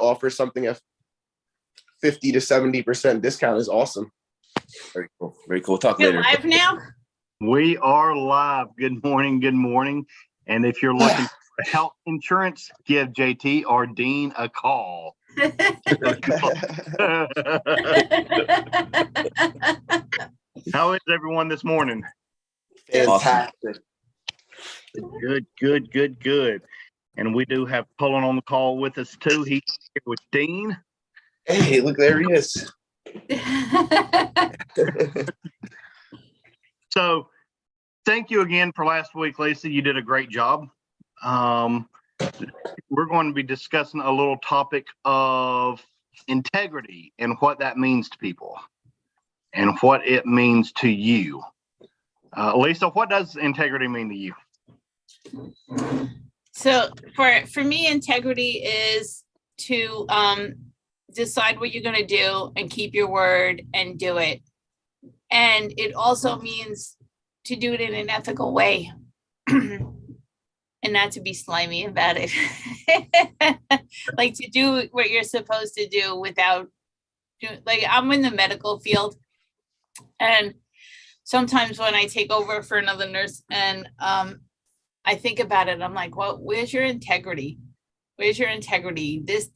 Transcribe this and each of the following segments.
offer something at 50 to 70% discount is awesome. Very cool. Very cool. Talk You're later. live now? We are live. Good morning. Good morning. And if you're looking for health insurance, give JT or Dean a call. How is everyone this morning? Fantastic. Good. And we do have Cullen on the call with us too. He's here with Dean. Hey, look, there he is. So thank you again for last week, Lisa. You did a great job. We're going to be discussing a little topic of integrity and what that means to people and what it means to you. Lisa, what does integrity mean to you? So for me, integrity is to decide what you're going to do and keep your word and do it. And it also means to do it in an ethical way and not to be slimy about it. Like to do what you're supposed to do without, like I'm in the medical field, and sometimes when I take over for another nurse and I think about it, I'm like, well, where's your integrity? Where's your integrity? This,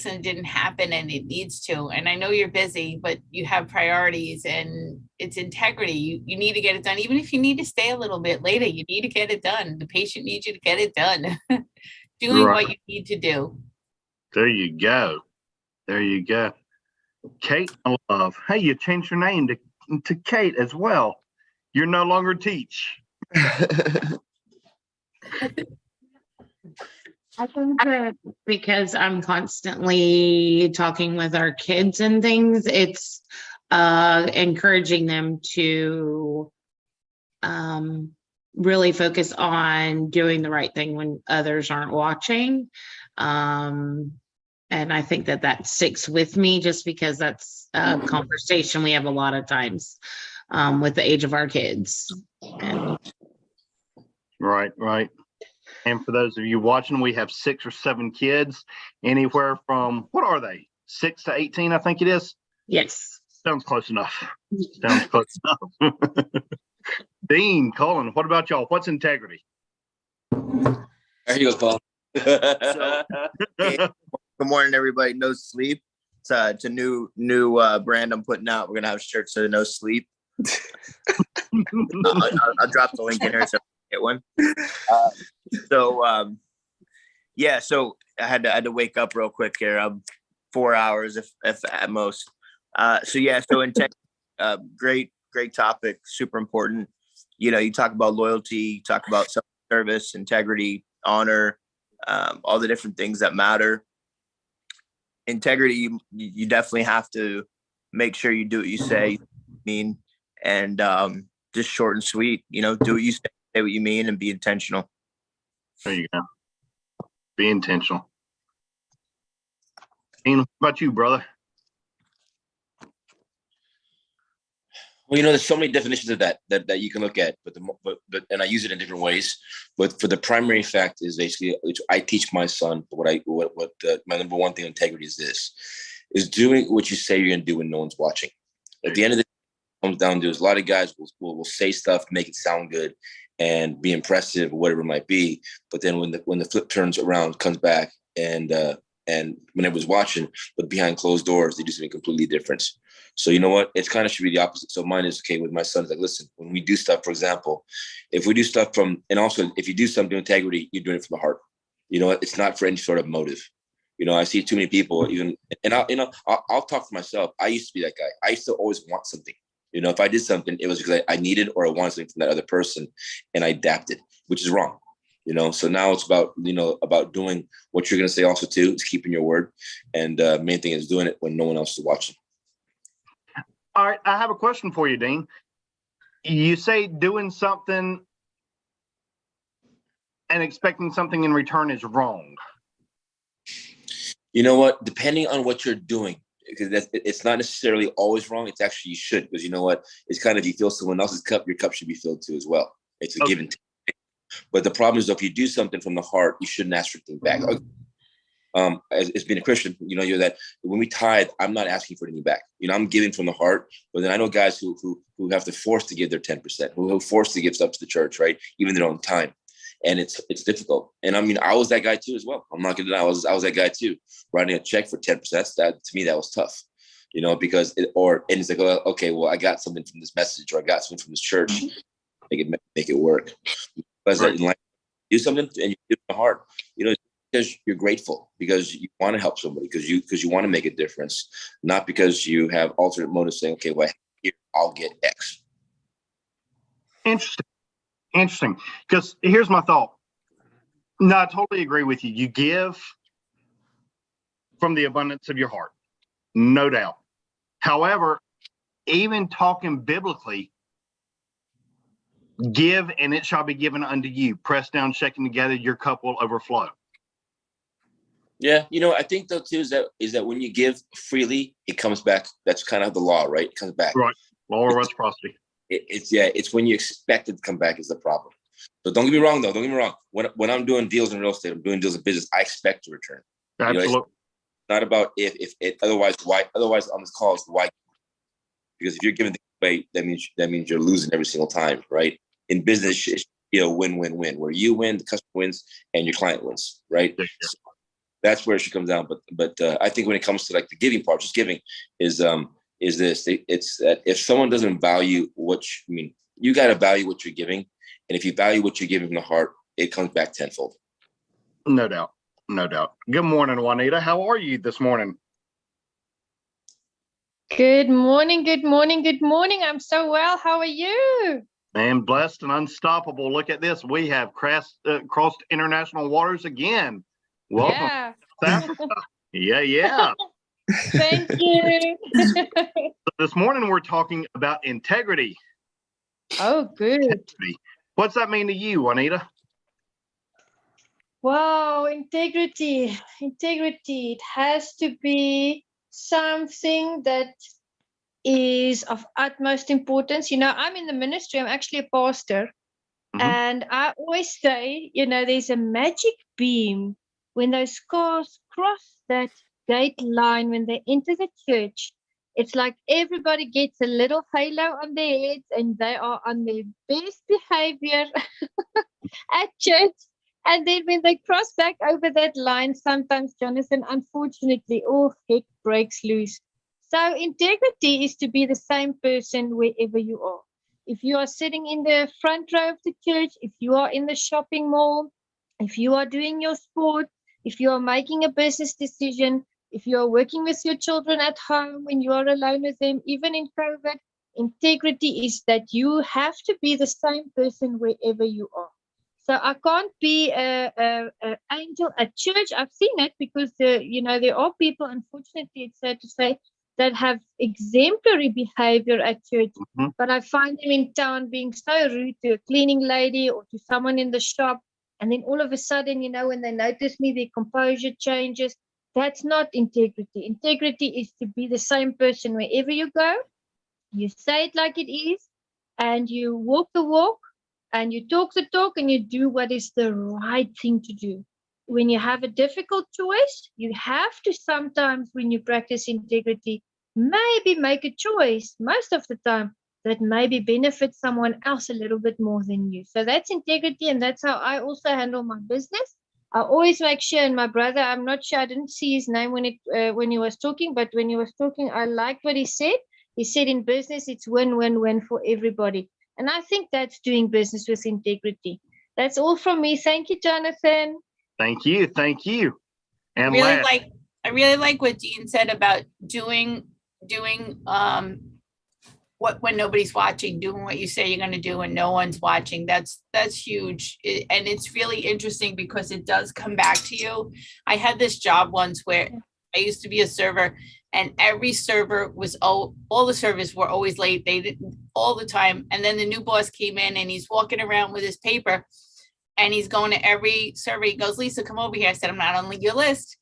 and it didn't happen and it needs to. And I know you're busy, but you have priorities and it's integrity. You need to get it done. Even if you need to stay a little bit later, you need to get it done. The patient needs you to get it done. Doing Right. what you need to do. There you go. Kate, I love. Hey, you changed your name to Kate as well. You're no longer Teach. I think that because I'm constantly talking with our kids and things, it's encouraging them to really focus on doing the right thing when others aren't watching. And I think that sticks with me just because that's a conversation we have a lot of times with the age of our kids. Right. And for those of you watching, we have 6 or 7 kids, anywhere from, what are they? 6 to 18, I think it is. Yes. Sounds close enough. Dean, Colin, what about y'all? What's integrity? There you go, Paul. Hey, good morning, everybody. No sleep. It's a new brand I'm putting out. We're gonna have shirts that are no sleep. I'll drop the link in here so get one. So I had to wake up real quick here. 4 hours if at most. So integrity, great topic, super important. You know, you talk about loyalty, you talk about service, integrity, honor, all the different things that matter. Integrity, you definitely have to make sure you do what you say, and just short and sweet. You know, do what you say what you mean, and be intentional. There you go. Be intentional. Dean, what about you, brother? Well, you know, there's so many definitions of that you can look at, but and I use it in different ways. But for the primary fact is basically, which I teach my son. My number one thing, integrity is doing what you say you're going to do when no one's watching. At the end of the day, it comes down to is a lot of guys will say stuff, make it sound good, and be impressive or whatever it might be. But then when the flip turns around, comes back, and when it was watching, but behind closed doors, they do something completely different. So you know what? It's kind of should be the opposite. So mine is okay with my son. Is like, listen, when we do stuff, for example, if we do stuff and also if you do something with integrity, you're doing it from the heart. You know, it's not for any sort of motive. You know, I see too many people I'll talk for myself. I used to be that guy. I used to always want something. You know, if I did something, it was because I needed or I wanted something from that other person, and I adapted, which is wrong. You know, so now it's about doing what you're going to say also too, is keeping your word. And main thing is doing it when no one else is watching. All right. I have a question for you, Dean. You say doing something and expecting something in return is wrong. You know what? Depending on what you're doing, because it's not necessarily always wrong. It's actually, you should, because you know what? It's kind of, you fill someone else's cup, your cup should be filled too as well. It's a give and take. But the problem is, if you do something from the heart, you shouldn't ask for anything back. as being a Christian, you're that when we tithe, I'm not asking for anything back. I'm giving from the heart. But then I know guys who have to force to give their 10%, who are forced to give stuff to the church, right? Even their own time. And it's difficult. And I mean, I was that guy too as well. I'm not gonna deny I was that guy too. Writing a check for 10%, that to me, that was tough. Because and it's like, oh, okay, well, I got something from this message, or I got something from this church. Make it work. Because in life, do something and you do it in the heart, because you're grateful, because you want to help somebody, because you want to make a difference, not because you have alternate motives saying, okay, well, here, I'll get X. Interesting. Because here's my thought. No, I totally agree with you. You give from the abundance of your heart, no doubt. However, even talking biblically, give and it shall be given unto you. Pressed down, shaken together, your cup will overflow. Yeah, I think though too is that when you give freely, it comes back. That's kind of the law, right? It comes back. Right. Law of reciprocity. It's when you expect it to come back is the problem. So don't get me wrong though. Don't get me wrong. When I'm doing deals in real estate, I'm doing deals in business, I expect to return. Absolutely. It's not about if it otherwise why on this call is why, because if you're giving things away, that means you're losing every single time, right? In business, it's win-win-win, where you win, the customer wins, and your client wins, right? Yeah. So that's where it should come down. But I think when it comes to like the giving part, just giving is this. It's that if someone doesn't value you got to value what you're giving, and if you value what you're giving from the heart, it comes back tenfold. No doubt. Good morning, Juanita. How are you this morning? Good morning. I'm so well. How are you? Man, blessed and unstoppable. Look at this. We have crossed international waters again. Welcome Yeah. to South Africa. Yeah. Thank you. This morning we're talking about integrity. Oh, good. What's that mean to you, Juanita? Wow, integrity. It has to be something that is of utmost importance. I'm in the ministry. I'm actually a pastor. Mhm. And I always say, there's a magic beam when those cars cross that gate line, when they enter the church. It's like everybody gets a little halo on their heads and they are on their best behavior at church. And then when they cross back over that line, sometimes, Jonathan, unfortunately, all heck breaks loose. So integrity is to be the same person wherever you are. If you are sitting in the front row of the church, if you are in the shopping mall, if you are doing your sport, if you are making a business decision, if you are working with your children at home when you are alone with them, even in COVID, integrity is that you have to be the same person wherever you are. So I can't be an angel at church. I've seen it because there are people, unfortunately, it's sad to say, that have exemplary behavior at church, Mhm. but I find them in town being so rude to a cleaning lady or to someone in the shop. And then all of a sudden, when they notice me, their composure changes. That's not integrity. Integrity is to be the same person wherever you go. You say it like it is, and you walk the walk, and you talk the talk, and you do what is the right thing to do. When you have a difficult choice, you have to sometimes, when you practice integrity, maybe make a choice most of the time that maybe benefits someone else a little bit more than you. So that's integrity, and that's how I also handle my business. I always make sure, and my brother, I'm not sure, I didn't see his name when he was talking, but when he was talking, I liked what he said. He said in business, it's win-win-win for everybody. And I think that's doing business with integrity. That's all from me. Thank you, Jonathan. Thank you. And I really like what Dean said about doing what when nobody's watching, doing what you say you're going to do when no one's watching. That's huge. And it's really interesting because it does come back to you. I had this job once where I used to be a server, and every server was all the servers were always late. They did all the time. And then the new boss came in and he's walking around with his paper and he's going to every server. He goes, Lisa, come over here. I said, I'm not on your list.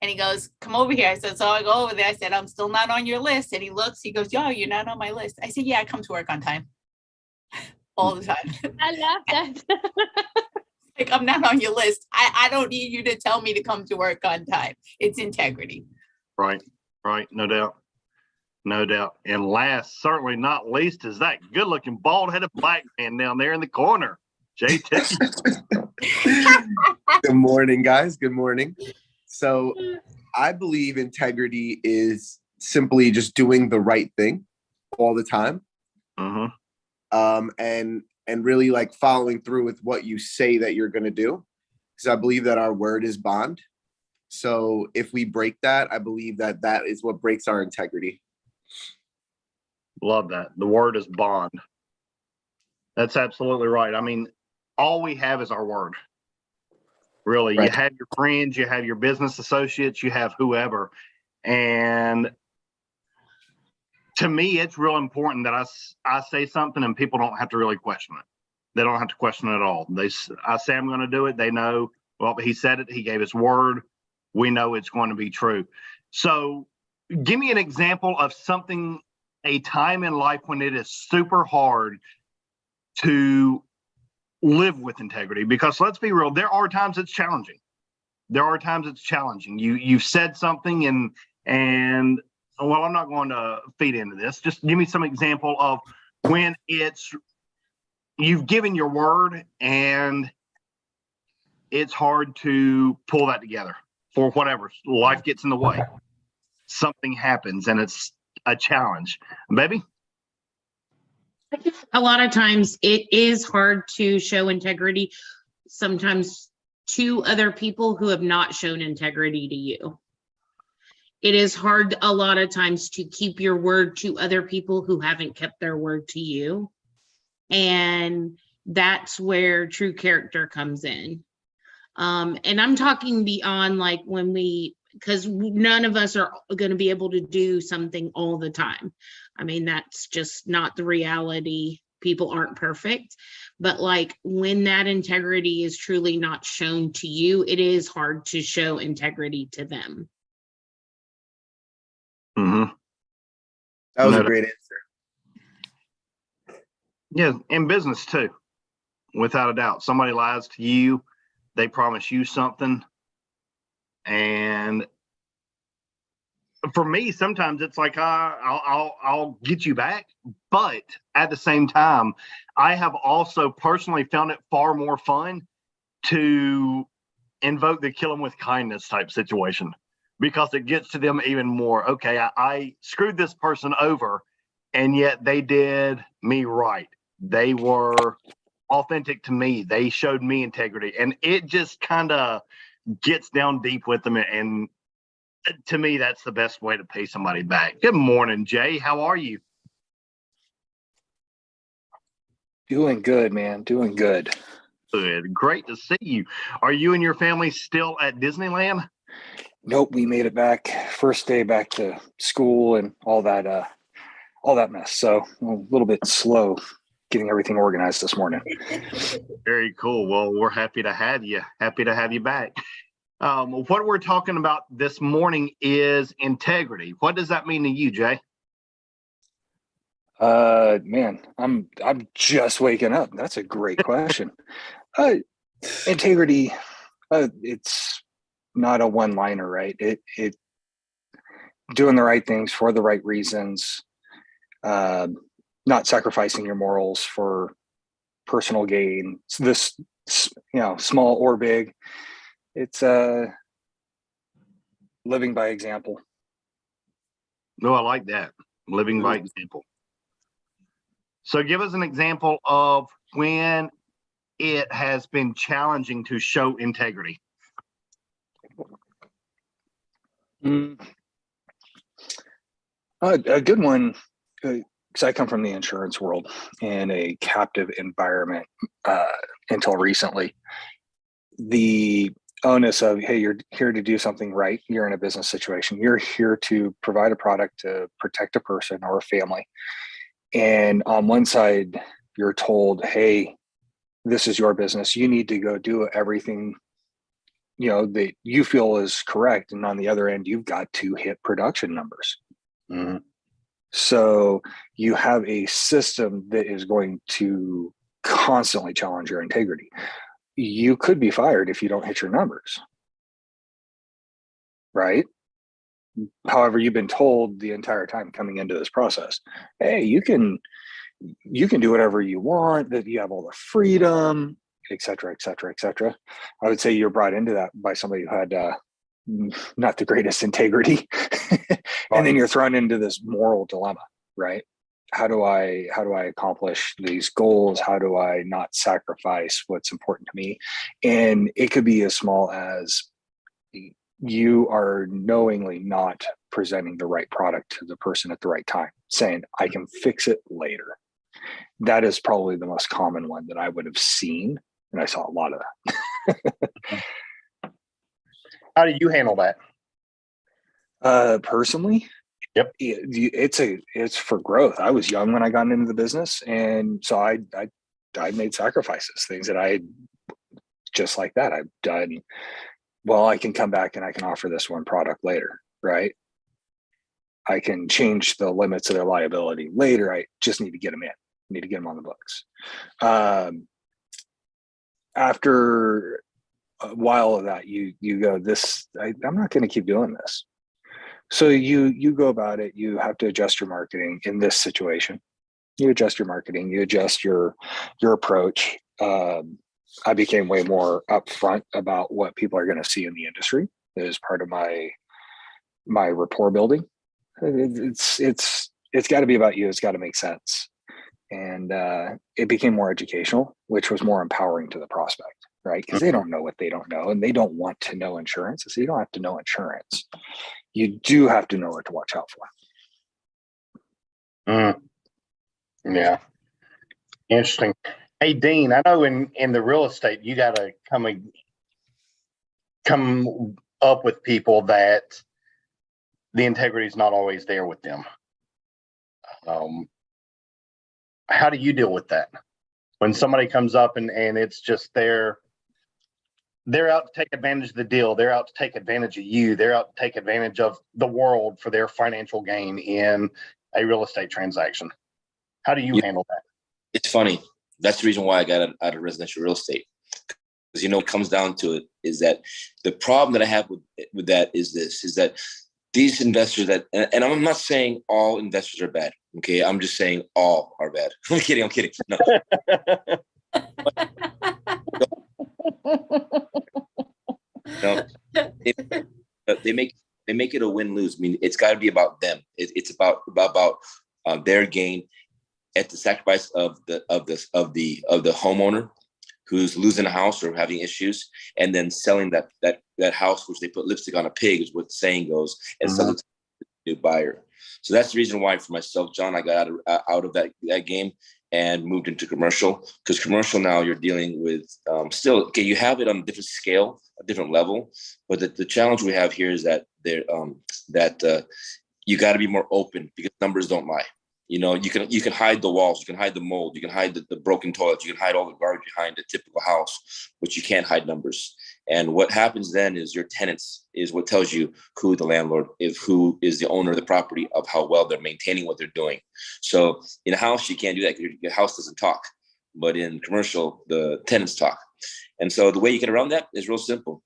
And he goes, come over here. I said, so I go over there. I said, I'm still not on your list. And he looks, he goes, yo, you're not on my list. I said, yeah, I come to work on time all the time. I love that. Like, I'm not on your list. I don't need you to tell me to come to work on time. It's integrity. Right, right, no doubt. No doubt. And last, certainly not least, is that good-looking, bald-headed black man down there in the corner, JT. Good morning, guys. Good morning. So I believe integrity is simply just doing the right thing all the time. And really like following through with what you say that you're going to do. Because I believe that our word is bond. So if we break that, I believe that that is what breaks our integrity. Love that. The word is bond. That's absolutely right. I mean, all we have is our word. Really, Right. You have your friends, you have your business associates, you have whoever. And to me, it's real important that I say something and people don't have to really question it. They don't have to question it at all. I say I'm going to do it. They know, well, he said it. He gave his word. We know it's going to be true. So give me an example of something, a time in life when it is super hard to live with integrity, because let's be real, there are times it's challenging. You've said something and well, I'm not going to feed into this. Just give me some example of when you've given your word and it's hard to pull that together for whatever. Life gets in the way. Something happens and it's a challenge. Baby? A lot of times it is hard to show integrity, sometimes to other people who have not shown integrity to you. It is hard a lot of times to keep your word to other people who haven't kept their word to you. And that's where true character comes in. And I'm talking beyond like because none of us are going to be able to do something all the time. I mean, that's just not the reality. People aren't perfect, but like when that integrity is truly not shown to you, it is hard to show integrity to them. Mm-hmm. That was a great answer. Yeah, in business too, without a doubt. Somebody lies to you, they promise you something, and for me, sometimes it's like I'll get you back, but at the same time, I have also personally found it far more fun to invoke the kill them with kindness type situation, because it gets to them even more. Okay, I screwed this person over, and yet they did me right. They were authentic to me. They showed me integrity, and it just kind of gets down deep with them. And to me, that's the best way to pay somebody back. Good morning, Jay. How are you? Doing good, man. Doing good. Good. Great to see you. Are you and your family still at Disneyland? Nope, we made it back. First day back to school and all that mess. So a little bit slow getting everything organized this morning. Very cool. Well, we're happy to have you. Happy to have you back. What we're talking about this morning is integrity. What does that mean to you, Jay? Man, I'm just waking up. That's a great question. Integrity, it's not a one-liner, right? It doing the right things for the right reasons, not sacrificing your morals for personal gain. So this, small or big, it's living by example. No, I like that. Living by example. So give us an example of when it has been challenging to show integrity. A good one, because I come from the insurance world in a captive environment until recently. The onus of, hey, you're here to do something right. You're in a business situation. You're here to provide a product to protect a person or a family. And on one side, you're told, hey, this is your business. You need to go do everything, that you feel is correct. And on the other end, you've got to hit production numbers. Mm-hmm. So you have a system that is going to constantly challenge your integrity. you could be fired if you don't hit your numbers, right? However, you've been told the entire time coming into this process, hey, you can do whatever you want, that you have all the freedom, et cetera, et cetera, et cetera. I would say you're brought into that by somebody who had not the greatest integrity. And then you're thrown into this moral dilemma, right? How do I accomplish these goals? How do I not sacrifice what's important to me? And it could be as small as you are knowingly not presenting the right product to the person at the right time, saying, I can fix it later. That is probably the most common one that I would have seen. And I saw a lot of that. How do you handle that? Personally, Yep. It's for growth. I was young when I got into the business, and so I made sacrifices, things that I just like that I've done. Well, I can come back and I can offer this one product later, right? I can change the limits of their liability later. I just need to get them in. I need to get them on the books. After a while of that, you go, I'm not going to keep doing this. So you go about it. You have to adjust your marketing in this situation. You adjust your marketing. You adjust your approach. I became way more upfront about what people are going to see in the industry as part of my rapport building. It's got to be about you. It's got to make sense. And it became more educational, which was more empowering to the prospect, right? Because they don't know what they don't know, and they don't want to know insurance. So you don't have to know insurance. You do have to know what to watch out for. Yeah. Interesting. Hey, Dean, I know in the real estate, you got to come up with people that the integrity is not always there with them. How do you deal with that? When somebody comes up and it's just they're out to take advantage of the deal. They're out to take advantage of you. They're out to take advantage of the world for their financial gain in a real estate transaction. How do you handle that? It's funny. That's the reason why I got out of residential real estate. Because, it comes down to it is that the problem that I have with that is that these investors and I'm not saying all investors are bad. Okay. I'm just saying all are bad. I'm kidding. No. No, they make it a win-lose. I mean, it's got to be about them. It's about their gain at the sacrifice of the homeowner who's losing a house or having issues, and then selling that house, which they put lipstick on a pig, is what the saying goes, and sell it to a new buyer. So that's the reason why, for myself, John, I got out of that game and moved into commercial, because commercial now you're dealing with still, okay, you have it on a different scale, a different level, but the challenge we have here is that you got to be more open, because numbers don't lie. You can hide the walls, you can hide the mold, you can hide the broken toilets, you can hide all the garbage behind a typical house, but you can't hide numbers. And what happens then is your tenants is what tells you who the landlord is, who is the owner of the property, of how well they're maintaining what they're doing. So in a house, you can't do that because your house doesn't talk, but in commercial, the tenants talk. And so the way you get around that is real simple.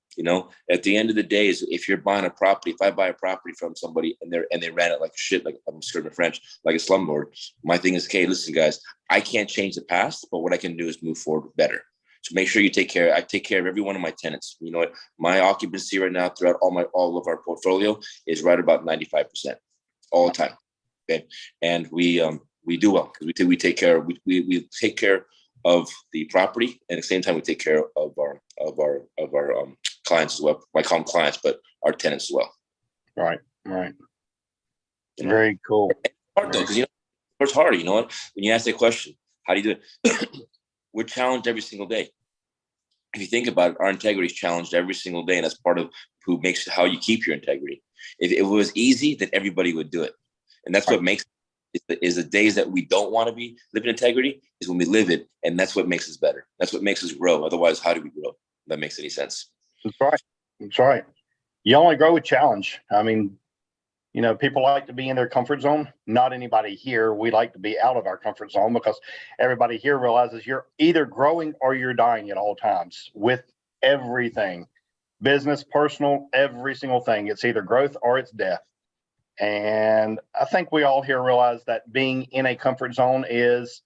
At the end of the day, is if you're buying a property, if I buy a property from somebody and they ran it like shit, like I'm scared of French, like a slumlord, my thing is, okay, listen, guys, I can't change the past, but what I can do is move forward better. So make sure you take care. I take care of every one of my tenants. You know what? My occupancy right now throughout all of our portfolio is right about 95% all the time. Okay, and we do well because we take care. We take care of the property, and at the same time we take care of our clients as well. I call them clients, but our tenants as well. Right. Very cool. It's hard though, because it's hard. You know what? When you ask that question, how do you do it? We're challenged every single day. If you think about it, our integrity is challenged every single day, and that's part of who makes how you keep your integrity. If it was easy, then everybody would do it, and that's what makes is the days that we don't want to be living integrity is when we live it, and that's what makes us better. That's what makes us grow. Otherwise, how do we grow? If that makes any sense. That's right. You only grow with challenge. I mean, You know, people like to be in their comfort zone. Not anybody here. We like to be out of our comfort zone because everybody here realizes you're either growing or you're dying at all times with everything, business, personal, every single thing. It's either growth or it's death. And I think we all here realize that being in a comfort zone is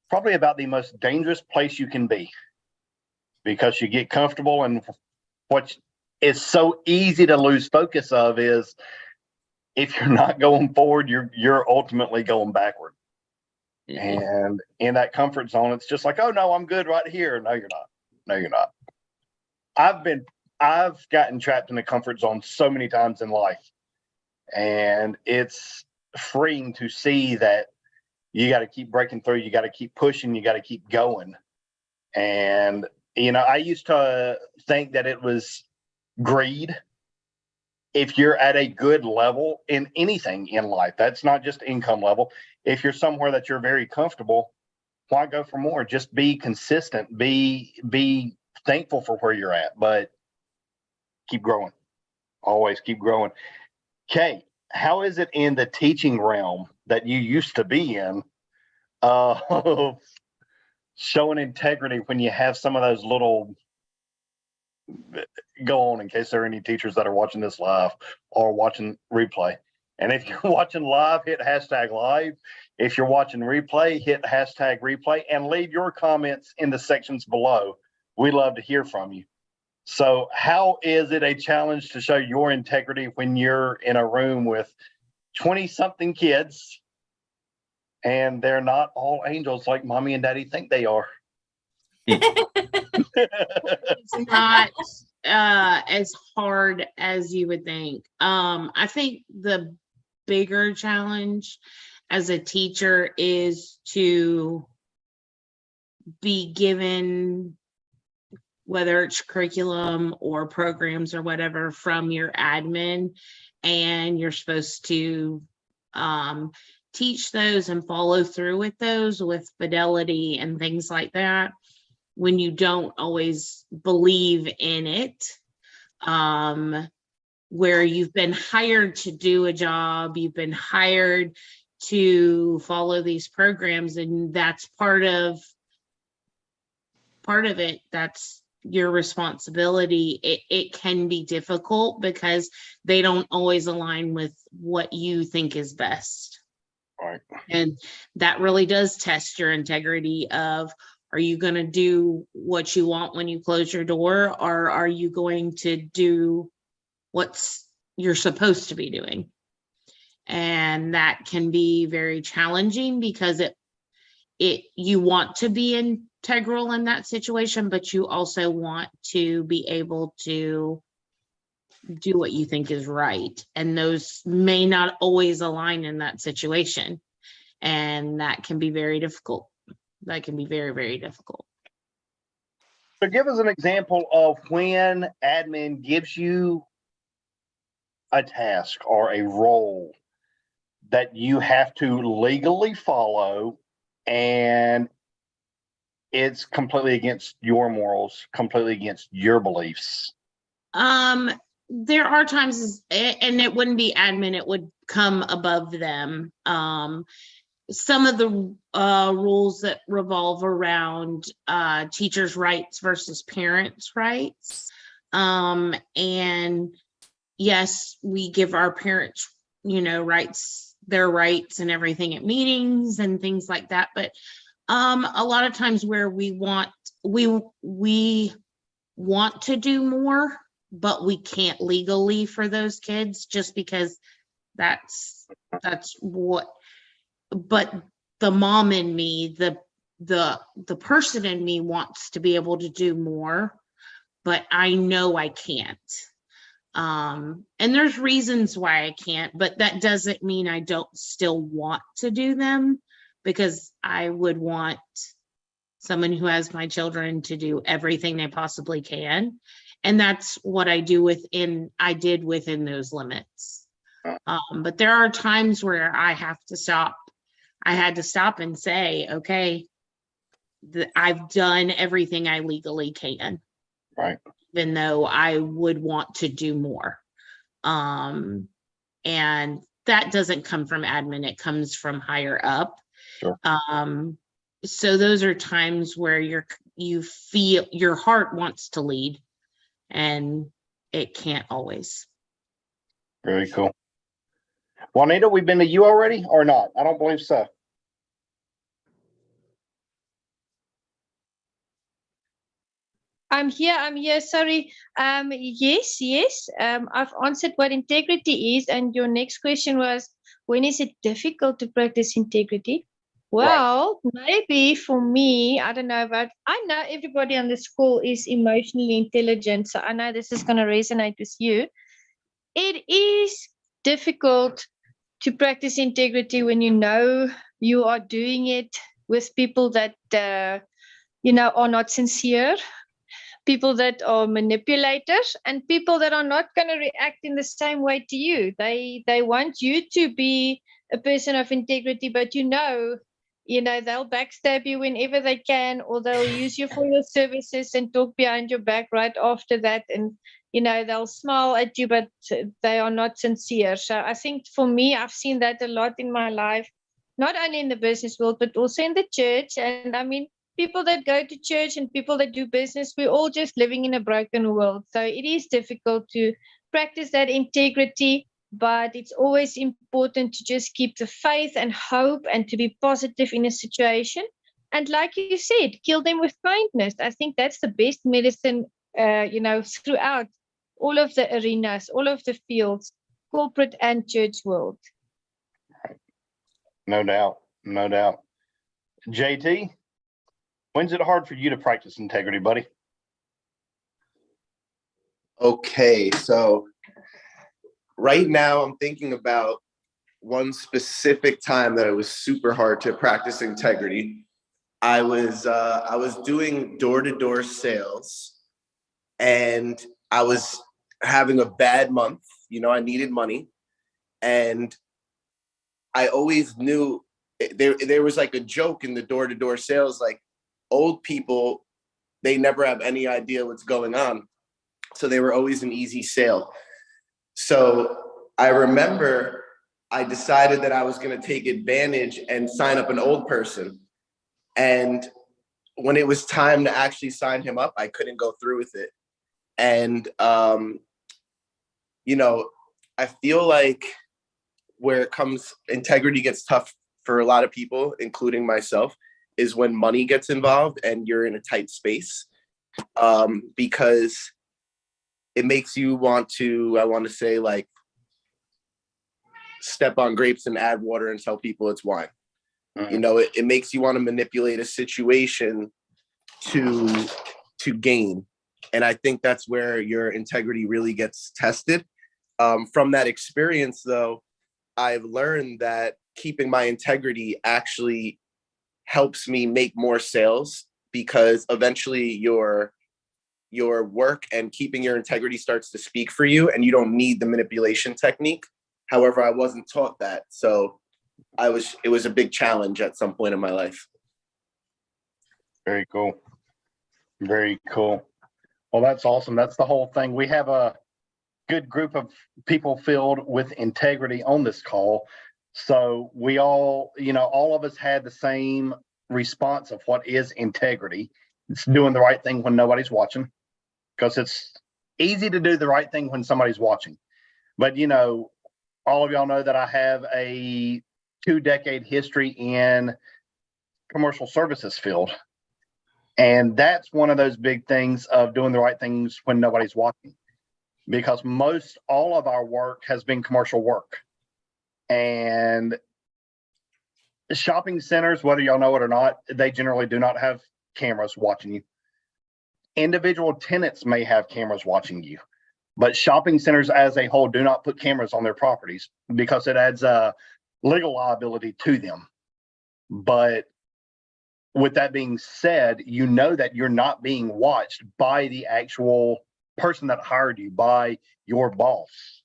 probably about the most dangerous place you can be, because you get comfortable, and what is so easy to lose focus of is, if you're not going forward, you're ultimately going backward. And in that comfort zone, it's just like, oh no, I'm good right here. No, you're not. No, you're not. I've gotten trapped in a comfort zone so many times in life, and it's freeing to see that you got to keep breaking through. You got to keep pushing. You got to keep going. And, you know, I used to think that it was greed. If you're at a good level in anything in life, that's not just income level. If you're somewhere that you're very comfortable, why go for more? Just be consistent, be thankful for where you're at, but keep growing. Always keep growing. Kate, how is it in the teaching realm that you used to be in, showing integrity when you have some of those little, go on in case there are any teachers that are watching this live or watching replay. And if you're watching live, hit hashtag live. If you're watching replay, hit hashtag replay and leave your comments in the sections below. We love to hear from you. So how is it a challenge to show your integrity when you're in a room with 20-something kids and they're not all angels like mommy and daddy think they are? It's not as hard as you would think. I think the bigger challenge as a teacher is to be given, whether it's curriculum or programs or whatever, from your admin, and you're supposed to teach those and follow through with those with fidelity and things like that, when you don't always believe in it, where you've been hired to do a job, you've been hired to follow these programs, and that's part of it. That's your responsibility. It can be difficult because they don't always align with what you think is best. Right. And that really does test your integrity of, are you going to do what you want when you close your door, or are you going to do what's you're supposed to be doing? And that can be very challenging because you want to be integral in that situation, but you also want to be able to do what you think is right. And those may not always align in that situation. And that can be very difficult. That can be very, very difficult. So give us an example of when admin gives you a task or a role that you have to legally follow, and it's completely against your morals, completely against your beliefs. There are times, and it wouldn't be admin, it would come above them. Some of the rules that revolve around teachers' rights versus parents' rights. And yes, we give our parents, rights, their rights and everything at meetings and things like that. But a lot of times where we want to do more, but we can't legally for those kids, just because that's what. But the mom in me, the person in me wants to be able to do more, but I know I can't. And there's reasons why I can't, but that doesn't mean I don't still want to do them, because I would want someone who has my children to do everything they possibly can. And that's what I did within those limits. But there are times where I have to stop. I had to stop and say, okay, I've done everything I legally can. Right. Even though I would want to do more. And And that doesn't come from admin, it comes from higher up. Sure. So those are times where you feel your heart wants to lead, and it can't always. Very cool. Juanita, we've been to you already or not? I don't believe so. I'm here. Sorry. Yes. I've answered what integrity is. And your next question was, when is it difficult to practice integrity? Well, maybe for me, I don't know, but I know everybody on this call is emotionally intelligent. So I know this is going to resonate with you. It is difficult to practice integrity when you know you are doing it with people that, are not sincere, people that are manipulators, and people that are not going to react in the same way to you. They want you to be a person of integrity, but they'll backstab you whenever they can, or they'll use you for your services and talk behind your back right after that. And they'll smile at you, but they are not sincere. So I think for me, I've seen that a lot in my life, not only in the business world, but also in the church. And I mean, people that go to church and people that do business, we're all just living in a broken world. So it is difficult to practice that integrity, but it's always important to just keep the faith and hope and to be positive in a situation. And like you said, kill them with kindness. I think that's the best medicine, throughout all of the arenas, all of the fields, corporate and church world. No doubt. JT, when's it hard for you to practice integrity, buddy? Okay, so right now I'm thinking about one specific time that it was super hard to practice integrity. I was doing door-to-door sales, and I was having a bad month. I needed money, and I always knew there was like a joke in the door-to-door sales, like old people, they never have any idea what's going on. So they were always an easy sale. So I remember I decided that I was going to take advantage and sign up an old person. And when it was time to actually sign him up, I couldn't go through with it. And, I feel like where it comes, integrity gets tough for a lot of people, including myself, is when money gets involved and you're in a tight space, because it makes you want to, I want to say, like, step on grapes and add water and tell people it's wine. It makes you want to manipulate a situation to gain. And I think that's where your integrity really gets tested. From that experience, though, I've learned that keeping my integrity actually helps me make more sales, because eventually your work and keeping your integrity starts to speak for you, and you don't need the manipulation technique. However, I wasn't taught that. So it was a big challenge at some point in my life. Very cool. Well, that's awesome. That's the whole thing. We have a good group of people filled with integrity on this call. So we all of us had the same response of what is integrity. It's doing the right thing when nobody's watching, because it's easy to do the right thing when somebody's watching. But, all of y'all know that I have a 2-decade history in commercial services field. And that's one of those big things of doing the right things when nobody's watching, because all of our work has been commercial work. And shopping centers, whether y'all know it or not, they generally do not have cameras watching you. Individual tenants may have cameras watching you, but shopping centers as a whole do not put cameras on their properties because it adds a legal liability to them. But with that being said, that you're not being watched by the actual person that hired you, by your boss.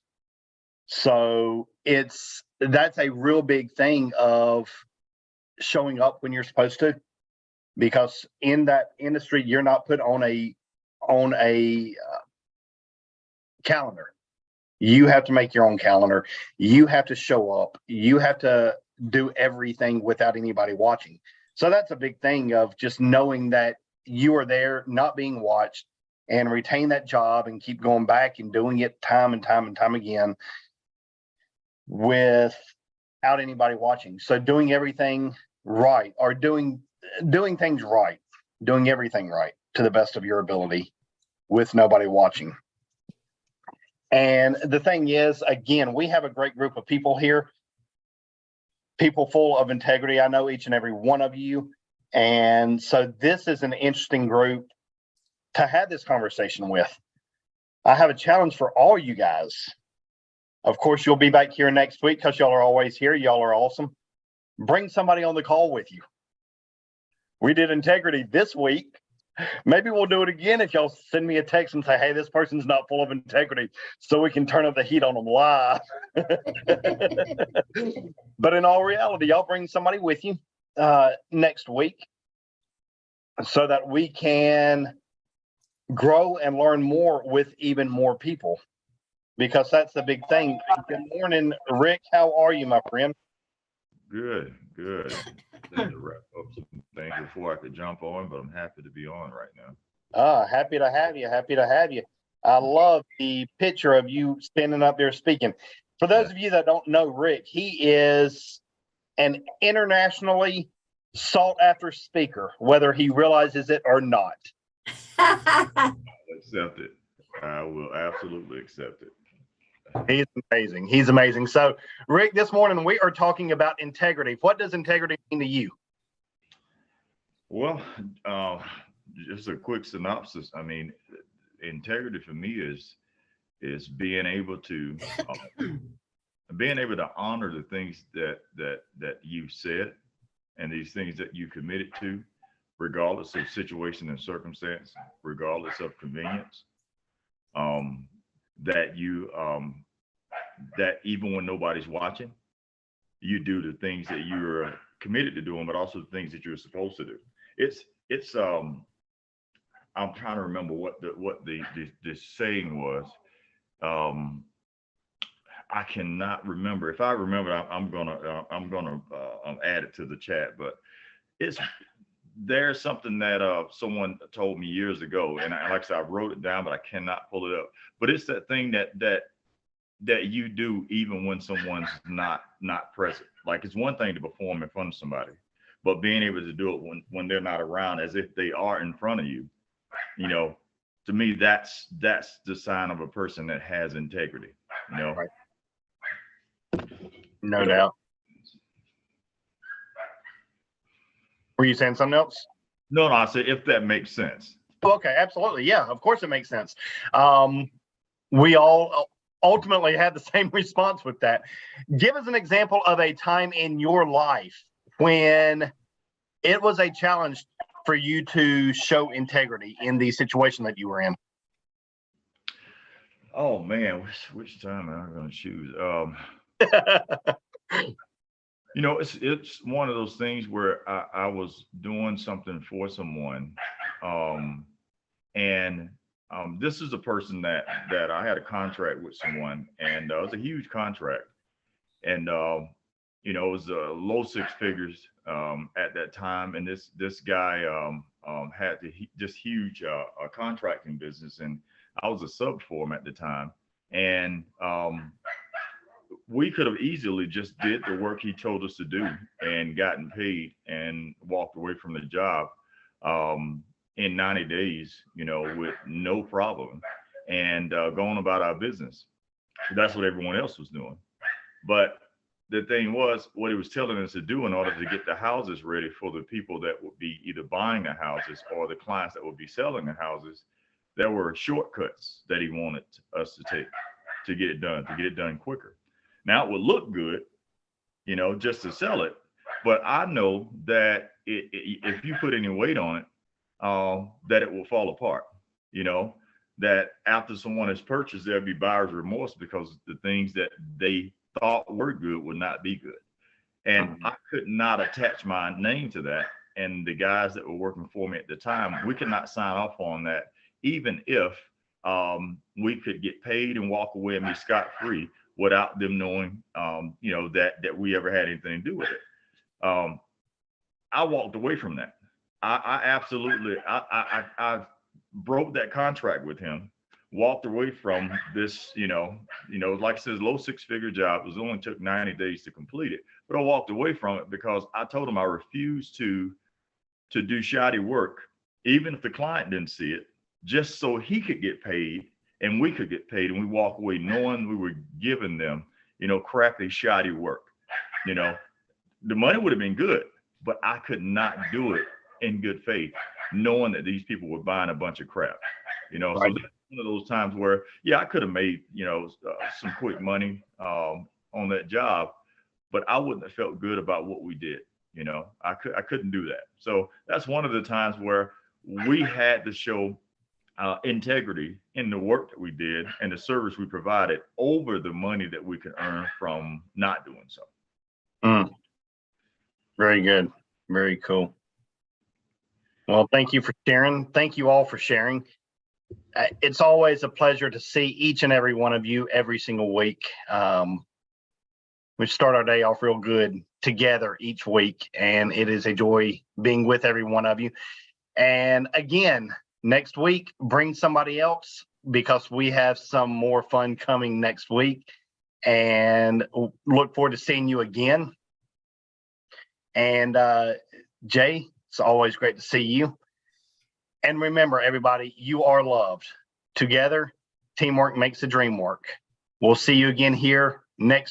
So that's a real big thing of showing up when you're supposed to, because in that industry, you're not put on a calendar. You have to make your own calendar. You have to show up. You have to do everything without anybody watching. So that's a big thing of just knowing that you are there, not being watched, and retain that job and keep going back and doing it time and time and time again without anybody watching. So doing everything right, or doing things right, doing everything right to the best of your ability with nobody watching. And the thing is, again, we have a great group of people here, people full of integrity. I know each and every one of you. And so this is an interesting group to have this conversation with. I have a challenge for all you guys. Of course, you'll be back here next week because y'all are always here. Y'all are awesome. Bring somebody on the call with you. We did integrity this week. Maybe we'll do it again if y'all send me a text and say, hey, this person's not full of integrity, so we can turn up the heat on them live. But in all reality, y'all bring somebody with you next week so that we can grow and learn more with even more people, because that's the big thing. Good morning, Rick. How are you, my friend? Good. Had to wrap up some things before I could jump on, but I'm happy to be on right now. Happy to have you. Happy to have you. I love the picture of you standing up there speaking. For those of you that don't know Rick, he is an internationally sought after speaker, whether he realizes it or not. I'll accept it. I will absolutely accept it. He's amazing. He's amazing. So, Rick, this morning we are talking about integrity. What does integrity mean to you? Well, just a quick synopsis. I mean, integrity for me is being able to honor the things that you said and these things that you committed to, regardless of situation and circumstance, regardless of convenience. That even when nobody's watching, you do the things that you're committed to doing, but also the things that you're supposed to do. It's I'm trying to remember what the saying was. I cannot remember. If I remember, I'm gonna add it to the chat. But there's something that someone told me years ago, and like I said, I wrote it down, but I cannot pull it up. But it's that thing that you do even when someone's not present. Like, it's one thing to perform in front of somebody, but being able to do it when they're not around, as if they are in front of you, to me, that's the sign of a person that has integrity, Right. No doubt. Were you saying something else? No, I said, if that makes sense. Okay, absolutely. Yeah, of course it makes sense. We all ultimately had the same response with that. Give us an example of a time in your life when it was a challenge for you to show integrity in the situation that you were in. Oh man, which time am I going to choose? It's one of those things where I was doing something for someone, and this is a person that I had a contract with someone, and it was a huge contract, and it was low six figures at that time, and this guy had this huge contracting business, and I was a sub for him at the time, and we could have easily just did the work he told us to do and gotten paid and walked away from the job in 90 days, with no problem, and going about our business. That's what everyone else was doing. But the thing was, what he was telling us to do in order to get the houses ready for the people that would be either buying the houses or the clients that would be selling the houses, there were shortcuts that he wanted us to take to get it done quicker. Now, it would look good, just to sell it, but I know that if you put any weight on it, that it will fall apart, that after someone has purchased, there'll be buyer's remorse because the things that they thought were good would not be good. And I could not attach my name to that. And the guys that were working for me at the time, we could not sign off on that, even if we could get paid and walk away and be scot-free without them knowing, that we ever had anything to do with it. I walked away from that. I absolutely, I broke that contract with him, walked away from this, like I said, low six-figure job. It was only took 90 days to complete it, but I walked away from it because I told him I refused to do shoddy work, even if the client didn't see it, just so he could get paid and we could get paid, and we walk away knowing we were giving them, crappy, shoddy work. The money would have been good, but I could not do it in good faith, knowing that these people were buying a bunch of crap. Right. So that's one of those times where, yeah, I could have made, some quick money on that job, but I wouldn't have felt good about what we did. I couldn't do that. So that's one of the times where we had to show integrity in the work that we did and the service we provided over the money that we could earn from not doing so. Very good. Very cool. Well, thank you for sharing. Thank you all for sharing. It's always a pleasure to see each and every one of you every single week. We start our day off real good together each week, and it is a joy being with every one of you. And again, next week, bring somebody else, because we have some more fun coming next week, and look forward to seeing you again. And Jay, it's always great to see you. And remember, everybody, you are loved. Together, teamwork makes the dream work. We'll see you again here next